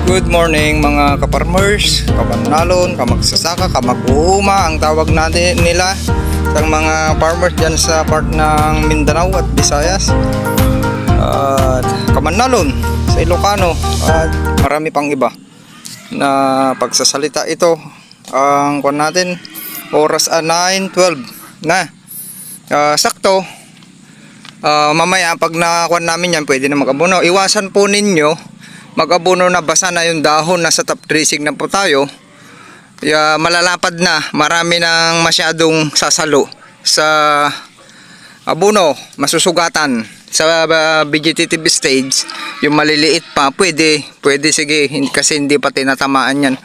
Good morning mga kaparmers, kamanalon, kamagsasaka, kamag-uuma ang tawag natin nila sa mga farmers dyan sa part ng Mindanao at Visayas at kamanalon sa Ilocano at marami pang iba na pagsasalita. Ito ang kuwan natin, oras 9:12 na sakto. Mamaya pag nakuha namin yan, pwede na mag-abono. Iwasan po ninyo mag-abono na basa na yung dahon, nasa top dressing na po tayo. Malalapad na, marami nang masyadong sasalo sa abono, masusugatan. Sa vegetative stage, yung maliliit pa, pwede sige, kasi hindi pa tinatamaan yan.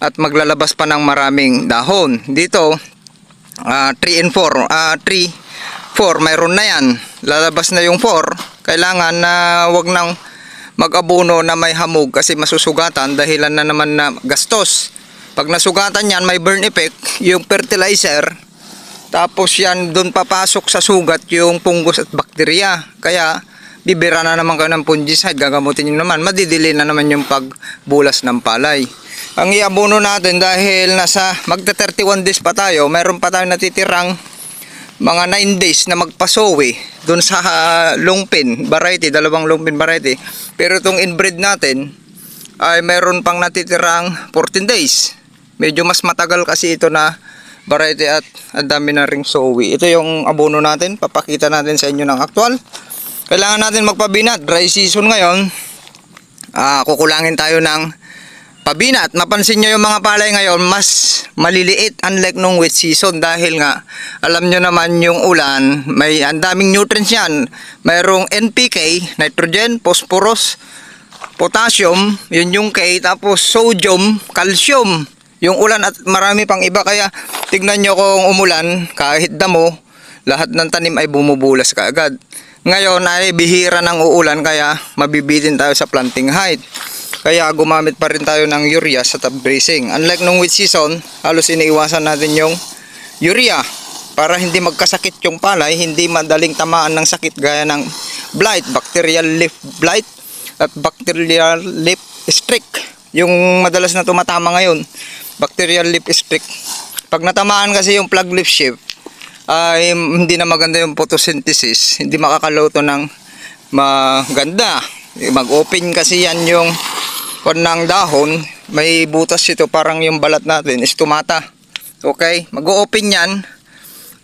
At maglalabas pa ng maraming dahon. Dito, 3 and 4, 4, mayroon na yan. Lalabas na yung 4, kailangan na wag nang mag-abono na may hamog kasi masusugatan, dahilan na naman na gastos. Pag nasugatan yan, may burn effect yung fertilizer, tapos yan doon papasok sa sugat yung fungus at bakterya, kaya bibira na naman kayo ng fungicide, gagamutin nyo naman, madidili na naman yung pagbulas ng palay. Ang iabono natin, dahil nasa magta 31 days pa tayo, mayroon pa tayo natitirang mga 9 days na magpasowi doon sa longpin variety, dalawang longpin variety. Pero itong inbreed natin ay mayroon pang natitirang 14 days. Medyo mas matagal kasi ito na variety at ang dami na ring sowi. Ito yung abono natin, papakita natin sa inyo ng aktual. Kailangan natin magpabinat, dry season ngayon. Kukulangin tayo ng pabinat. Mapansin nyo yung mga palay ngayon, mas maliliit unlike nung wet season, dahil nga alam nyo naman yung ulan, may ang daming nutrients yan. Mayroong NPK, nitrogen, phosphorus, potassium, yun yung K, tapos sodium, calcium, yung ulan at marami pang iba. Kaya tignan nyo kung umulan, kahit damo, lahat ng tanim ay bumubulas kaagad. Ngayon ay bihira ng uulan, kaya mabibitin tayo sa planting height. Kaya gumamit pa rin tayo ng urea sa top dressing. Unlike nung wet season, halos iniiwasan natin yung urea para hindi magkasakit yung palay, hindi madaling tamaan ng sakit gaya ng blight, bacterial leaf blight at bacterial leaf streak. Yung madalas na tumatama ngayon, bacterial leaf streak. Pag natamaan kasi yung flag leaf shape, ay hindi na maganda yung photosynthesis, hindi makakaloto ng maganda. Mag-open kasi yan yung ng dahon, may butas ito, parang yung balat natin is tumata. Okay, mag-open yan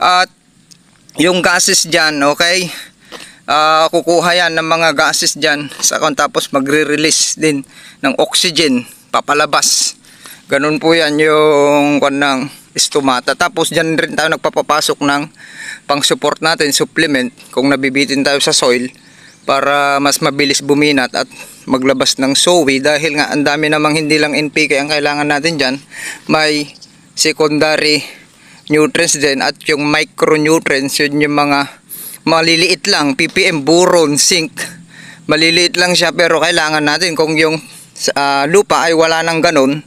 at yung gases dyan, okay, kukuha yan ng mga gases dyan sa tapos magre-release din ng oxygen, papalabas. Ganun po yan yung ng stomata. Tapos dyan rin tayo nagpapapasok ng pang support natin, supplement, kung nabibitin tayo sa soil para mas mabilis buminat at maglabas ng sowi, dahil nga ang dami namang hindi lang NPK ang kailangan natin dyan, may secondary nutrients din at yung micronutrients, yun yung mga maliliit lang, ppm, boron, zinc, maliliit lang siya pero kailangan natin. Kung yung lupa ay wala nang ganun,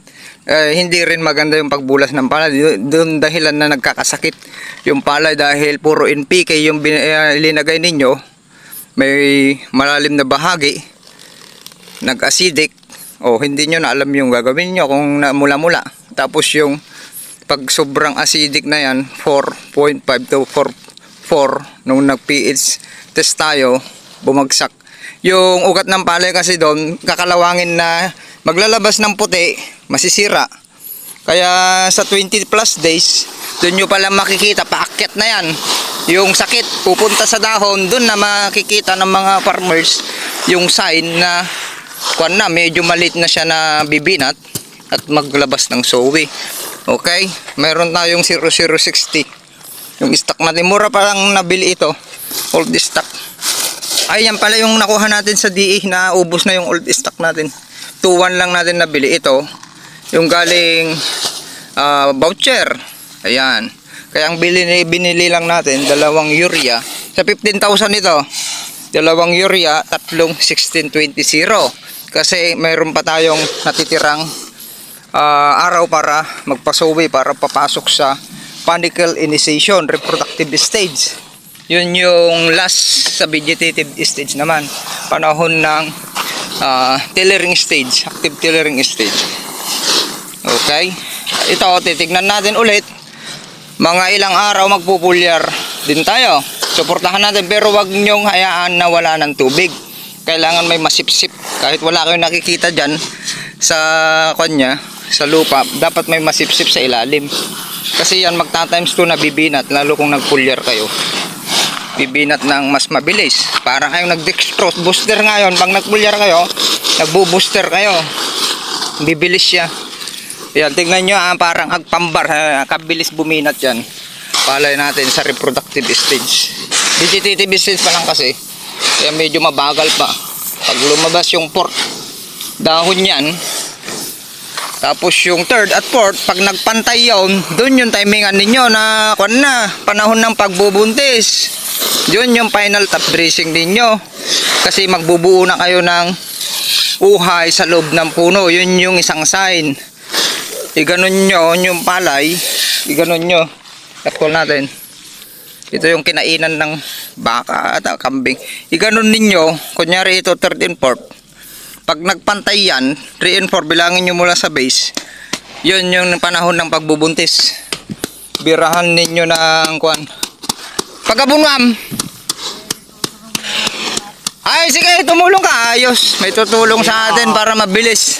hindi rin maganda yung pagbulas ng palay. Doon dahilan na nagkakasakit yung palay, dahil puro NPK yung linagay ninyo, may malalim na bahagi, nag-acidic, o hindi nyo na alam yung gagawin nyo kung mula-mula. Tapos yung pag sobrang acidic na yan, 4.5 to 4 nung nag-pH test tayo, bumagsak yung ugat ng palay. Kasi doon kakalawangin na maglalabas ng puti, masisira. Kaya sa 20 plus days, doon nyo pala makikita, paakyat na yan yung sakit, pupunta sa dahon. Doon na makikita ng mga farmers yung sign na medyo maliit na siya na bibinat at maglabas ng sowi. Okay, mayroon tayong 0060, yung stock natin, mura pa lang nabili ito, old stock. Ay, yan pala yung nakuha natin sa DE, na ubos na yung old stock natin. 2-1 lang natin nabili ito, yung galing voucher. Ayan, kaya ang binili lang natin, dalawang urea sa 15,000 ito, dalawang urea, tatlong 1620, kasi mayroon pa tayong natitirang araw para magpasowi, para papasok sa panicle initiation, reproductive stage. Yun yung last sa vegetative stage naman, panahon ng tillering stage, active tillering stage. Okay, ito titignan natin ulit, mga ilang araw magpupulyar din tayo. Suportahan natin, pero wag nyong hayaan na wala ng tubig. Kailangan may masipsip. Kahit wala kayong nakikita dyan sa kanya, sa lupa, dapat may masipsip sa ilalim. Kasi yan magta-times 2 na bibinat, lalo kung nagpulyar kayo. Bibinat ng mas mabilis. Para kayong nag-dextrose booster ngayon, pag nagpulyar kayo, nagbo-booster kayo. Bibilis siya. Yan, tingnan nyo, parang agpambar, kabilis buminat yan. Palay natin sa reproductive stage. Vegetative stage pa lang kasi, kaya medyo mabagal pa. Pag lumabas yung fourth dahon yan, tapos yung third at fourth, pag nagpantay yun, dun yung timingan ninyo na panahon ng pagbubuntis. Yun yung final top dressing ninyo. Kasi magbubuo na kayo ng uhay sa loob ng puno. Yun yung isang sign. Iganon nyo yung palay. Iganon nyo. Actual natin. Ito yung kinainan ng baka at kambing. Iganon ninyo. Kunyari ito 13 4. Pag nagpantay yan, 3 and 4, bilangin nyo mula sa base. Yun yung panahon ng pagbubuntis. Birahan ninyo ng kuan. Pagkabunwam. Ay, sige, tumulong ka. Ayos. May tutulong sa atin para mabilis.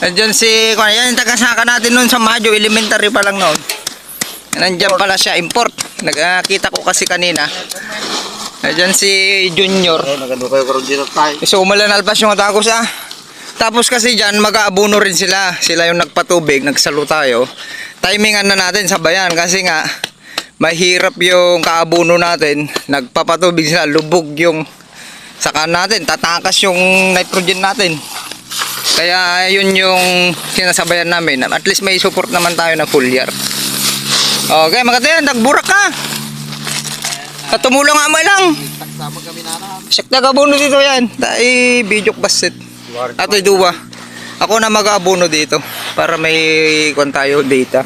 Nandiyan si kuan. Yan yung tagasaka natin nun sa Madyo. Elementary pa lang noon. Nandiyan pala siya, import. Nagkita ko kasi kanina. Nandiyan si Junior. So umalanalpas yung atagos Tapos kasi dyan mag-aabuno rin sila. Sila yung nagpatubig, nagsalo tayo. Timingan na natin sabayan kasi nga mahirap yung kaabuno natin. Nagpapatubig sila, lubog yung saka natin, tatakas yung nitrogen natin. Kaya yun yung sinasabayan namin. At least may support naman tayo na full year. Okay, magkatayan, nagburak ka. Tumulong nga mo lang. Sakta kabuno dito yan. Dahil bidyok basit. Ato duwa. Ako na mag-aabuno dito. Para may kung tayo data.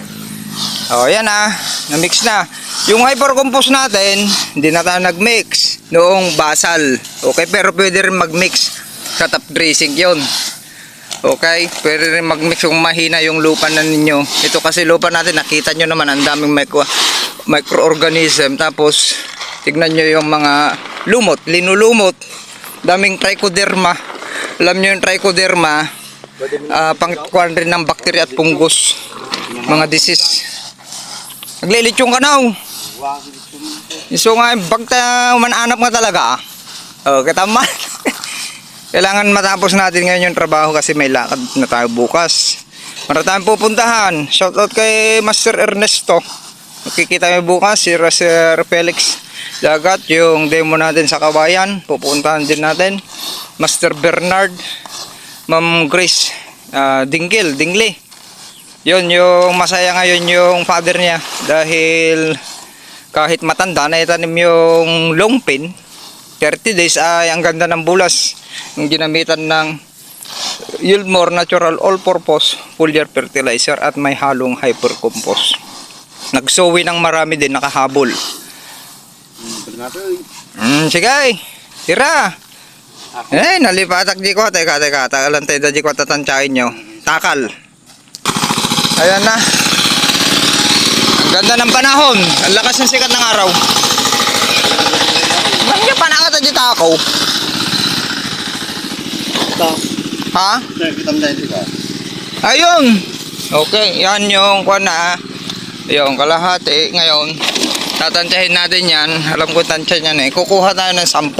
O yan na-mix na. Yung hypercompose natin, hindi na tayo nag-mix. Noong basal. Okay, pero pwede rin mag-mix sa top dressing yun. Okay, pwede rin mag-mix kung mahina yung lupa na ninyo. Ito kasi lupa natin, nakita nyo naman, ang daming microorganism. Tapos, tignan nyo yung mga lumot, linulumot. Daming trichoderma. Alam nyo yung trichoderma, pangkuhan rin ng bacteria at fungus. Mga disease. Naglilitsyon ka na. So nga, bagta umananap nga talaga. Okay, tama. Kailangan matapos natin ngayon yung trabaho kasi may lakad na tayo bukas. Maraming pupuntahan. Shoutout kay Master Ernesto. Makikita mo bukas si Sir Felix Dagat, yung demo natin sa Kawayan. Pupuntahan din natin. Master Bernard, Ma'am Grace Dingley. Yun, yung masaya ngayon yung father niya. Dahil kahit matanda na itanim yung long pin, 30 days ay ang ganda ng bulas. Yung ginamitan ng Yieldmore Natural All-Purpose Foliar Fertilizer at may halong hypercompose. Nagsowi ng marami din, nakahabol. Sige, tira. Nalipatak di ko. Teka, alantay da di ko tatansyahin nyo. Takal. Ayan na. Ang ganda ng panahon. Ang lakas ng sikat ng araw. Nandiyan pa nakata di tako. Ha? Ayun. Okay, yan yung kuha na. Yung kalahati. Ngayon, tatantyahin natin yan. Alam ko tansya yan Kukuha tayo ng 10.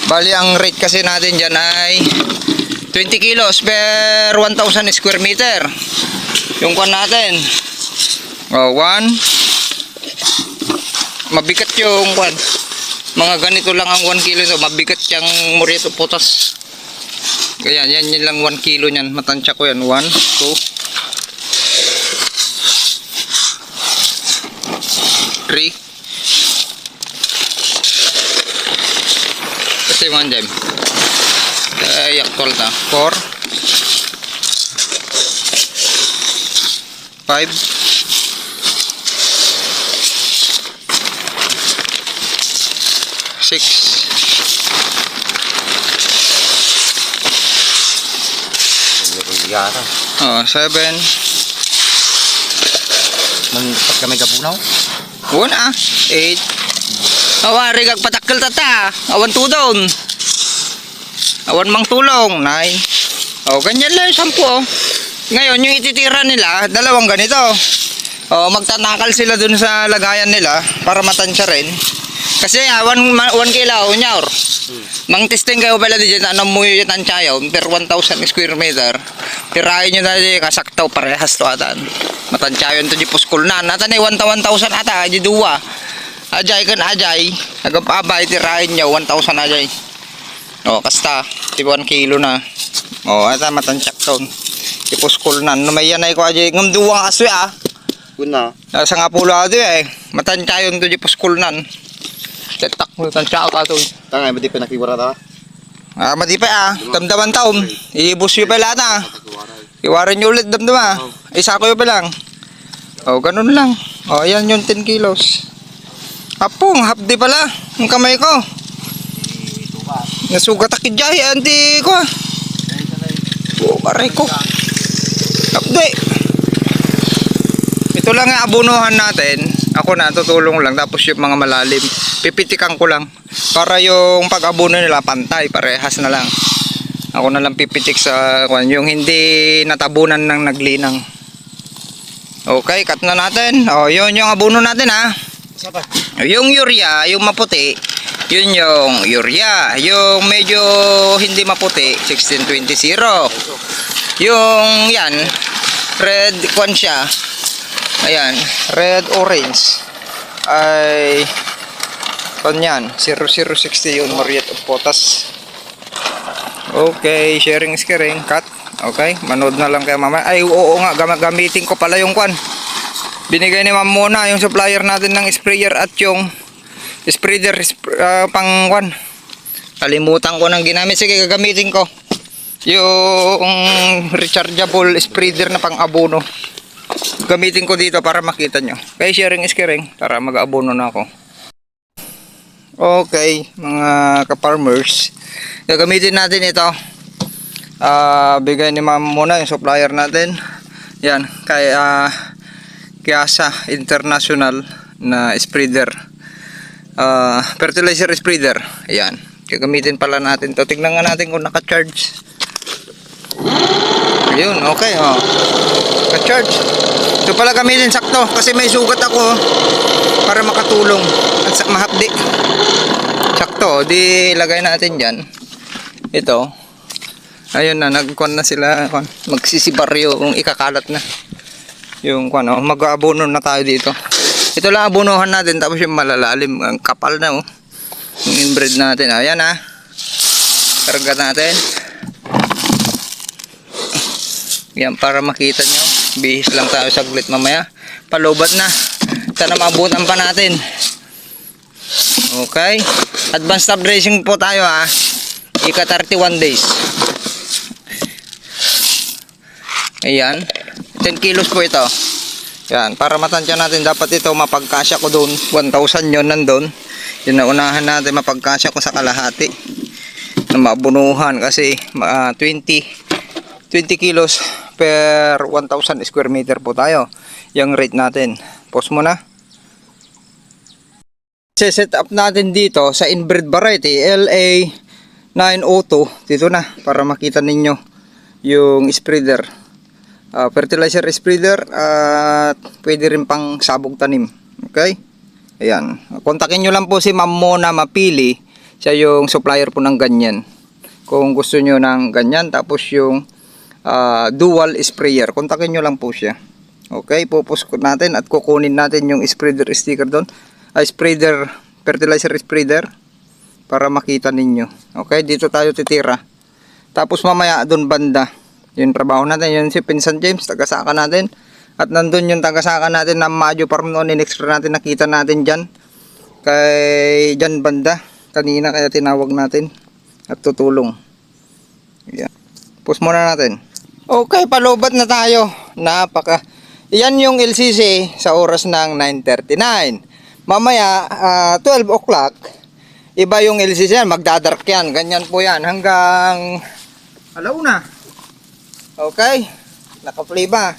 Bali, ang rate kasi natin dyan ay 20 kilos per 1,000 square meter. Yung kuha natin. 1. Mabigat yung kuha. Mga ganito lang ang 1 kilo. So, mabigat yung murito putas. Kaya yan lang 1 kilo niyan. Matansya ko yan. 1, 2, 3. Kasi man dyan. Yaktol na. 4, 5, 6, Yara. Oh, 7. Pag kami gabunaw. 8. Awari kag patakkel tata. Awan tudon. Awan mang tulong. 9. Oh, ganyan lang 10 oh. Ngayon, yung ititira nila, dalawang ganito. Oh, magtanakal sila dun sa lagayan nila para matansya rin. Kasi 1 kilo nyaur. Mang testing kayo pala dito, anong mo yung tansya yun, per 1,000 square meter. Tirahin nyo na dito, kasaktaw, parehas to atan. Matansya yun to di puskul na. Natan ay 1,000 ata, di 2. Ajay kan ajay. Nagapabay, tirahin nyo, 1,000 ajay. O, kasta, di 1 kilo na. O, ata matansyak to. Di puskul na. Numayan na ko ajay, ngamduwang aswe ah. Kuna. Sa nga pulo ito eh. Matansya yun to di puskul nan. Tetak mo tansya ka to. Tangay, madi pa nakiwara ta. Mati pa damdaman taon. Ibus yung pala na. Iwaran nyo ulit damdama. Isa ko yung palang. O, ganun lang. O, yan yung 10 kilos. Apong, hapdi pala. Ang kamay ko. Nasugat akidyahi, anti ko. O, karay ko. Hapdi. Ito lang ang abunuhan natin. Ako na, tutulong lang. Tapos yung mga malalim. Pipitikan ko lang. Para yung pag-abuno nila, pantay. Parehas na lang. Ako na lang pipitik sa yung hindi natabunan ng naglinang. Okay, cut na natin. O, yun yung abuno natin ha. Yung urea, yung maputi, yun yung urea. Yung medyo hindi maputi, 1620. Yung yan, red kwan siya. Ayan, red orange ay kanyan 0060 yun, Mariet of Potas. Okay, sharing is caring. Cut. Okay, manood na lang kayo mamaya. Ay oo nga, gamitin ko pala yung kwan. Binigay ni ma'am muna yung supplier natin ng sprayer at yung spreader pang kwan. Kalimutan ko nang ginamit. Sige, gagamitin ko yung rechargeable spreader na pang abono. Gamitin ko dito para makita nyo. Okay, sharing is caring. Tara, mag-abono na ako. Okay, mga ka-farmers, gagamitin natin ito. Bigay ni ma'am muna yung supplier natin. Yan, kay Kiasa International na spreader. Fertilizer spreader. Ayan, gagamitin pala natin to. Tignan nga natin kung naka-charge. Ayun, okay, oh. Naka-charge. Ito pala gamitin sakto kasi may sugat ako para makatulong at mahapdi. Sakto, di lagay natin dyan. Ito. Ayun na, nagkuhan na sila. Magsisibaryo kung ikakalat na. Yung kuhan, mag-aabono na tayo dito. Ito lang abunuhan natin, tapos yung malalalim. Ang kapal na, oh. Yung inbreed natin. Ayan, ha. Karga natin. Yan, para makita nyo. Bihis lang tayo saglit mamaya. Palubat na. Sana maabutan pa natin. Okay. Advanced stop dressing po tayo ha. Ika 31 days. Ayan. 10 kilos po ito. Yan. Para matansya natin. Dapat ito mapagkasya ko doon. 1,000 yun nandun. Yun na unahan natin mapagkasya ko sa kalahati. Na mabunuhan. Kasi 20 kilos per 1,000 square meter po tayo. Yung rate natin. Pause muna. Set up natin dito sa inbred variety LA902. Dito na para makita ninyo yung spreader. Fertilizer spreader at pwede rin pang sabog tanim. Okay? Ayan. Kontakin nyo lang po si Ma'am Mona Mapili. Siya yung supplier po ng ganyan. Kung gusto nyo ng ganyan. Tapos yung dual sprayer, kontakin nyo lang po siya. Okay, pupus natin at kukunin natin yung spreader sticker doon, spreader, fertilizer spreader, para makita ninyo. Okay, dito tayo titira. Tapos mamaya doon banda, yung trabaho natin, yun si Pinsan James, tagasaka natin. At nandun yung tagasaka natin na Majo Farm noon, in-extra natin, nakita natin dyan. Kay dyan banda, kanina kaya tinawag natin at tutulong. Yan. Pus muna natin. Okay, palubat na tayo. Napaka. Yan yung LCC sa oras ng 9:39. Mamaya, 12 o'clock, iba yung LCC yan. Magdadark yan. Ganyan po yan. Hanggang alauna. Okay, naka-play ba?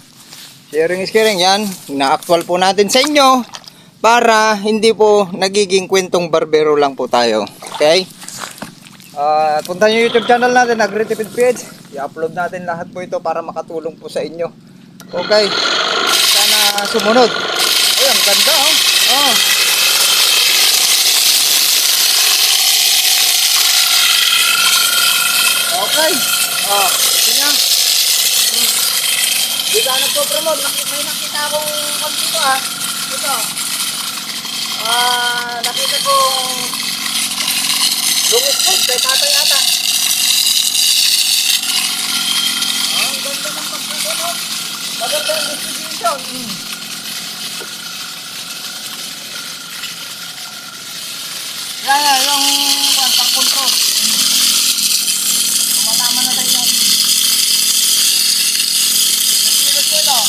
Sharing is caring, yan. Ina-actual po natin sa inyo para hindi po nagiging kwentong barbero lang po tayo. Okay? Punta nyo YouTube channel natin, Agritipid PH. I-upload natin lahat po ito para makatulong po sa inyo. Okay? Sana sumunod. Ay, ang ganda oh. Oh. Okay. Ito niya. Di ka nagpo-promote. May nakita akong dito Ito. Nakita kong lungis po. Kay tatay ata. Ang ganda ng pagpupunod. Maganda yung distribution. Yan, yung pagpunto. Tumatama na tayo yung nagsilot ko ito.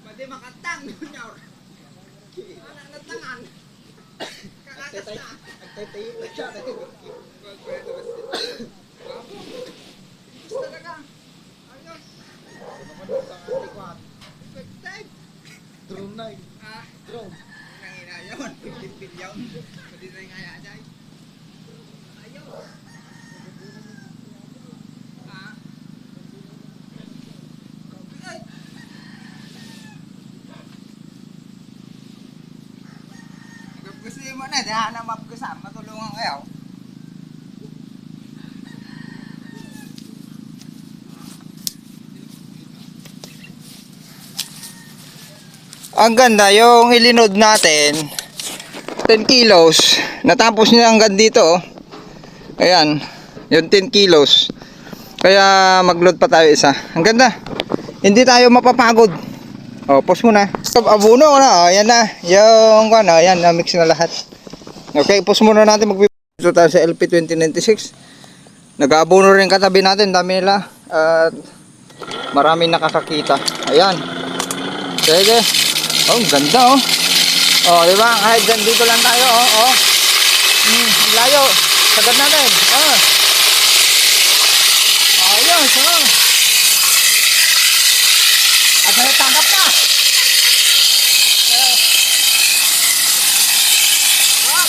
Pwede makatang nyaw. Wala na tangan. Kakakas na. Nagtatayo na siya. Gusto talaga. Ayos. Effective. Drone na Drone. Nangina yun. Pilipil yun. Pwede na yung kaya dyan. Ayos. Gusto mo na, dahil na mapagkasama, matulungan kayo. Ang ganda, yung ilinod natin, 10 kilos. Natapos niya hanggang dito, oh. Ayan, yung 10 kilos. Kaya mag-load pa tayo isa. Ang ganda. Hindi tayo mapapagod. Oh, pause muna. Stop, abono na. Oh, ayan na. Yung ano, ayan, na-mix na lahat. Okay, pause muna natin. Dito tayo sa LP 2096. Nag-abono rin katabi natin. Dami nila. At maraming nakakakita. Ayan. Sige. Oh, ang ganda, oh. Oh, di ba? Kahit dyan dito lang tayo, oh. Oh. Ang layo. Sagad natin. Oh. Ayos, oh. At may tangkap na.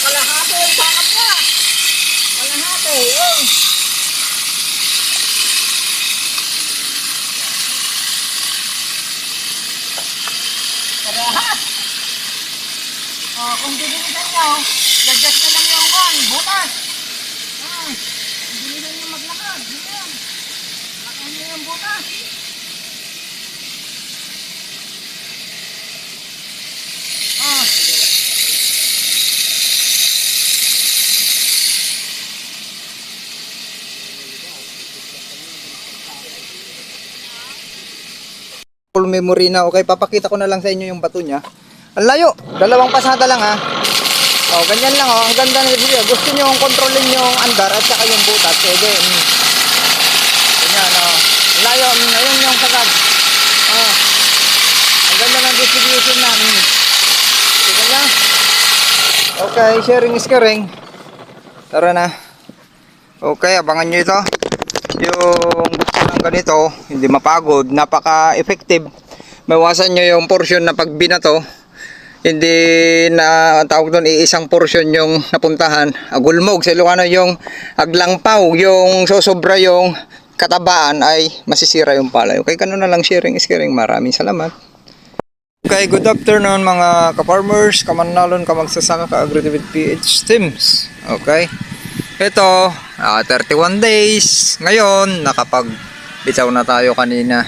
Kalahati yung tangkap na. Kalahati, oh. Parehas. Oh, kung dilisan nyo, lagdas na lang yung kan, butas. Ah, dilisan nyo maglakad. Dilisan. Lakan nyo yung butas. Ah. Full memory na. Okay, papakita ko na lang sa inyo yung bato niya. Ang layo, dalawang pasada lang ha. Oh, ganyan lang oh. Ang ganda ng video. Gusto niyo kontrolin yung andar at saka yung butas. Pwede. Ganyan oh. Ang layo, ayun yung sagad. Oh. Ang ganda ng distribution namin. Sige na. Okay, sharing is caring. Tara na. Okay, abangan nyo ito. Yung gusto ng ganito, hindi mapagod, napaka-effective. Mawasan nyo yung portion na pag binato, hindi na tawag doon iisang portion yung napuntahan. Agulmog sa Ilocano yung aglangpaw, yung sosobra yung katabaan ay masisira yung palay. Okay, ganun na lang, sharing is caring. Maraming salamat. Okay, good afternoon mga ka-farmers, kamanalon, kamagsasaka, ka-agritibid PH teams. Okay. Ito, 31 days. Ngayon, nakapagbitaw na tayo kanina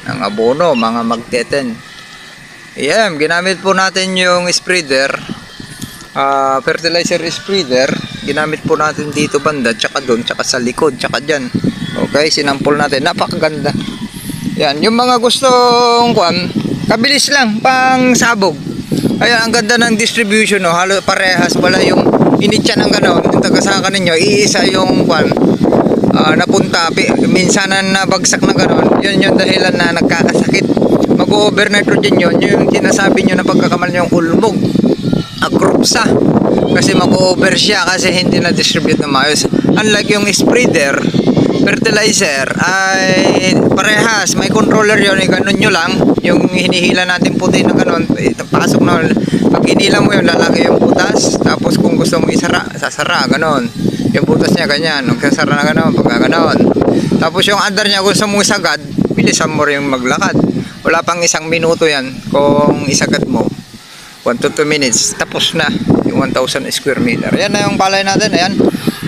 ng abono, mga magteten. Ayan, ginamit po natin yung spreader, fertilizer spreader. Ginamit po natin dito banda, tsaka doon, tsaka sa likod, tsaka dyan. Okay, sinampol natin. Napakaganda. Yan, yung mga gustong kwan, kabilis lang, pang sabog. Ayan, ang ganda ng distribution, no? Halo parehas, wala yung initya ng gano'n, yung tagasaka ninyo, iisa yung kwan, napunta, minsanan nabagsak ng gano'n, yun yung dahilan na nagkakasakit. Mag-over nitrogen yun, yung sinasabi nyo na pagkakamal yung ulmog, agrupsa, kasi mag-over siya kasi hindi na-distribute na maayos. Unlike yung spreader, fertilizer, ay parehas, may controller yun, ganun nyo lang, yung hinihila natin puti na gano'n, pasok na, pag hinila mo yun, lalaki yung butas, tapos kung gusto mo isara, sasara, gano'n. Yung butas niya ganyan, magsasara na gano'n, pagka gano'n. Tapos yung andar niya, gusto mo isagad, bilisan mo rin yung maglakad. Wala pang 1 minuto yan, kung isagad mo, 1 to 2 minutes, tapos na yung 1,000 square meter. Ayan na yung palay natin, ayan.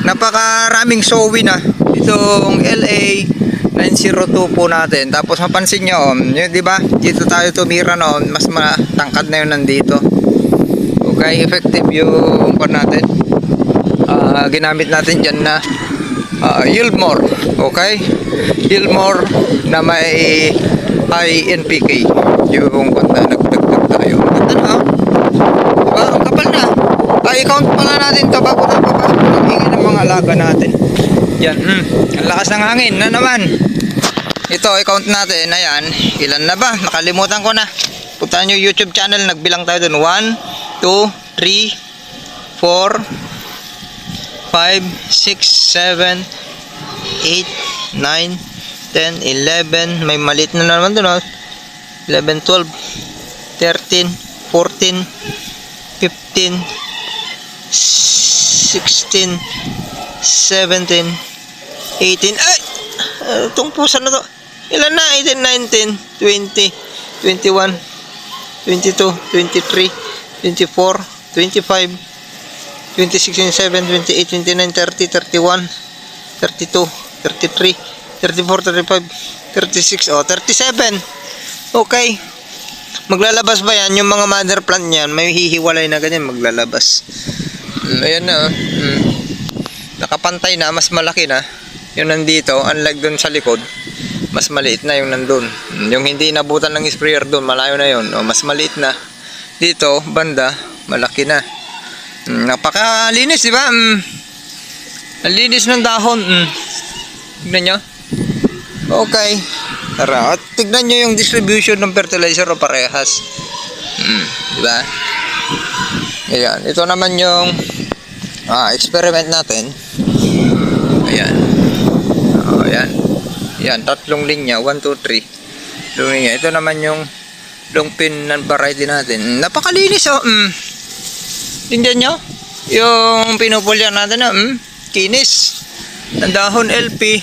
Napakaraming sowi na. Itong LA 902 po natin. Tapos mapansin nyo, yun, di ba? Dito tayo tumira noon, mas matangkad na yun nandito. Okay, effective yung pan natin. Ginamit natin dyan na yield more. Okay? Yield more na may high NPK. Yung kanta nagdagdag tayo. Ganda na, diba? Ang kapal na. I-count pala natin to bago na papasok ng ingin ng mga alaga natin. Yan. Ang lakas ng hangin na naman. Ito, i-count natin. Ayan. Ilan na ba? Nakalimutan ko na. Puntahan nyo YouTube channel. Nagbilang tayo dun. 1, 2, 3, 4, 5, 6, 7, 8, 9, 10, 11. May maliit na naman dun. 11, 12, 13, 14, 15, 16, 17, 18. Ay! Itong pusa na to. Ilan na? 18, 19, 20, 21, 22, 23, 24, 25, 26, 27, 28, 29, 30, 31, 32, 33, 34, 35, 36, 37. Okay. Maglalabas ba yan? Yung mga mother plant niyan, may hihiwalay na ganyan, maglalabas. Ayan na, oh. Nakapantay na, mas malaki na. Yung nandito, unlike dun sa likod, mas maliit na yung nandun. Yung hindi nabutan ng sprayer dun, malayo na yun. O, mas maliit na. Dito, banda, malaki na. Napakalinis, di ba? Ang linis ng dahon. Tignan nyo. Okay. Tara, at tignan nyo yung distribution ng fertilizer o parehas. Di ba? Ayan. Ito naman yung experiment natin. Ayan. Ayan. Ayan. Tatlong linya. 1, 2, 3. Tatlong linya. Ito naman yung long pin ng variety natin. Napakalinis, oh. Tingnan nyo. Yung pinupulyan natin, kinis. Ang dahon LP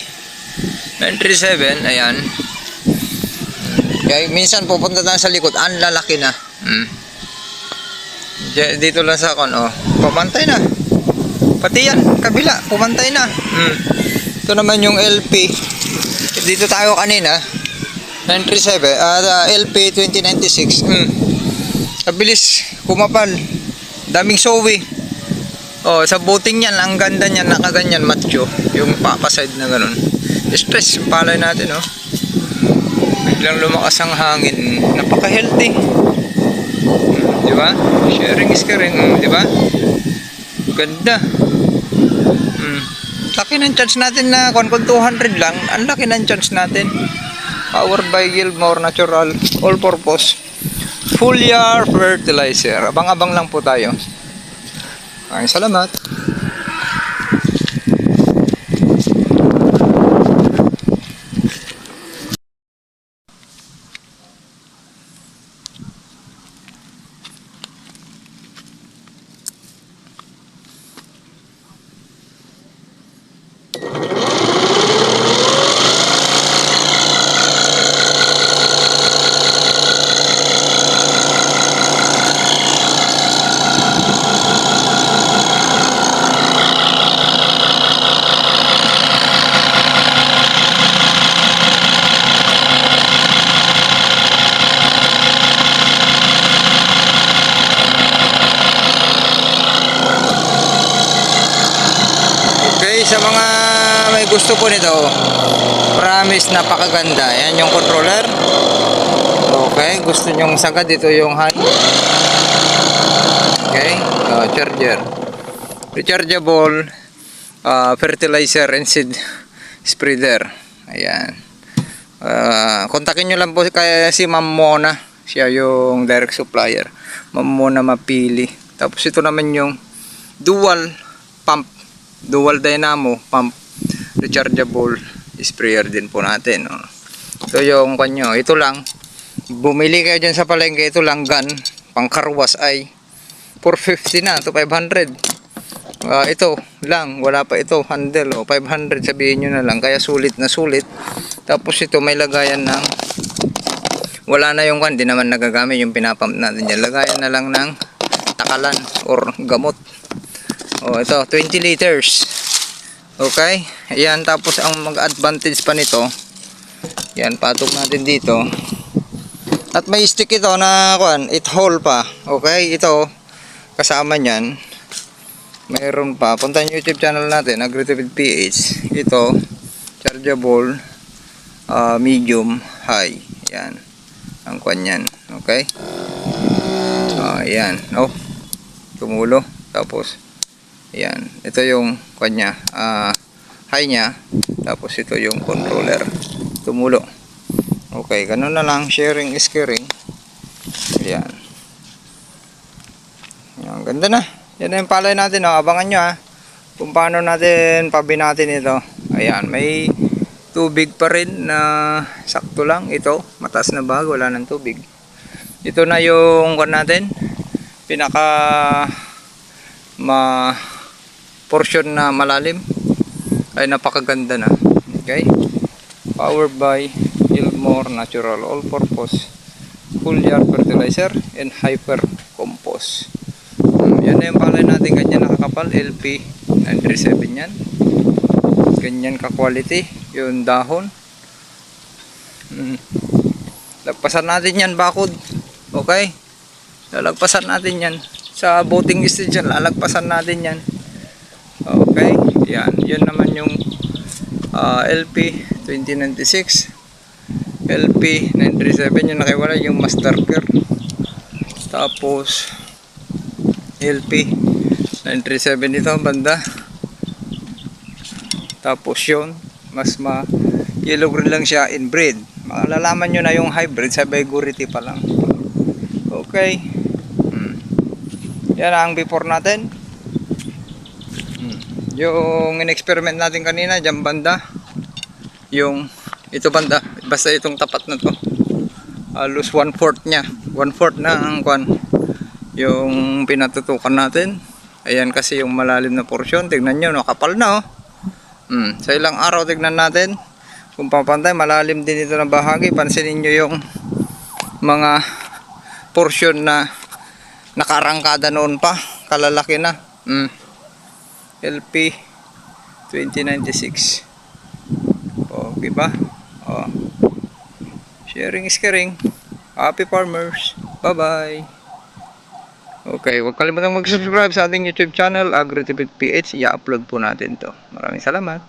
937. Ayan. Kaya minsan pupunta tayo sa likod, ang lalaki na. Dito lang sa pumantay na. Pati yan, kabila, pumantay na. Ito naman yung LP. Dito tayo kanina, 937, LP 2096. Kabilis, kumapal. Daming sowi. Sa booting yan, ang ganda niyan, nakaganyan, macho. Yung papaside na ganun. Stress, yung palay natin, biglang lumakas ang hangin. Napaka-healthy. Di ba? Sharing is caring, di ba? Ganda. Laki ng chance natin na kung 200 lang, ang laki ng chance natin. Powered by Gilmore Natural All-Purpose Foliar Fertilizer. Abang-abang lang po tayo. Ay, salamat. Sa mga may gusto po nito, promise napakaganda. Yan yung controller. Okay, gusto nyong sagad, ito yung high. Okay, charger. Rechargeable fertilizer and seed spreader. Ayan. Kontakin nyo lang po kaya si Ma'am Mona. Siya yung direct supplier. Ma'am Mona Mapili. Tapos ito naman yung dual pump, dual dynamo pump rechargeable sprayer din po natin. Ito yung kanyo, ito lang bumili kayo dyan sa palengke, ito lang gun pang karwas ay 450 na to 500. Ito lang, wala pa ito handle 500 sabihin nyo na lang, kaya sulit na sulit. Tapos ito may lagayan ng, wala na yung kan, di naman nagagamit yung pinapump natin dyan, lagayan na lang ng takalan or gamot. Ito 20 liters. Okay, ayan. Tapos ang mag-advantage pa nito, yan, patok natin dito at may stick ito na 8 hole pa. Okay, ito kasama nyan, mayroon pa, punta yung YouTube channel natin, Agritipid PH. Ito chargeable, medium, high. Yan ang kanyan. Okay, ayan, tumulo. Tapos ayan, ito yung kanya, high nya. Tapos ito yung controller, tumulo. Okay, ganun na lang, sharing is caring. Ayan. Ayan, ganda na. Yan na yung palay natin, abangan nyo kung paano natin pabinatin ito. Ayan, may tubig pa rin na sakto lang. Ito, mataas na bag, wala ng tubig. Ito na yung natin, pinaka portion na malalim, ay napakaganda na. Okay, powered by Gilmore Natural All-Purpose Foliar Fertilizer and Hyper Compost. Yan na yung palay natin, ganyan nakakapal, LP 937 yan, ganyan ka quality yung dahon. Lagpasan natin yan bakod, Okay? Lalagpasan natin yan. Sa voting station, lalagpasan natin yan. Okay? Yan. Yun naman yung LP 2096. LP 937 yung nakiwala, yung master care. Tapos LP 937 dito banda. Tapos yun, mas yellow green lang siya, inbreed. Malalaman nyo na yung hybrid sa Vigority pa lang. Okay. Yan ang before natin. Yung in-experiment natin kanina dyan banda, yung ito banda, basta itong tapat na to, halos 1/4 nya, 1/4 na ang kwan yung pinatutukan natin. Ayan kasi yung malalim na porsyon, tignan nyo, nakapal na oh. Sa ilang araw tignan natin kung papantay, malalim din ito na bahagi. Pansinin nyo yung mga porsyon na nakarangkada noon pa, kalalaki na. LP 2096. Okay ba? Sharing is caring. Happy farmers. Bye bye. Okay, huwag kalimutang mag-subscribe sa ating YouTube channel, AgriTipid PH. I-upload po natin to. Maraming salamat.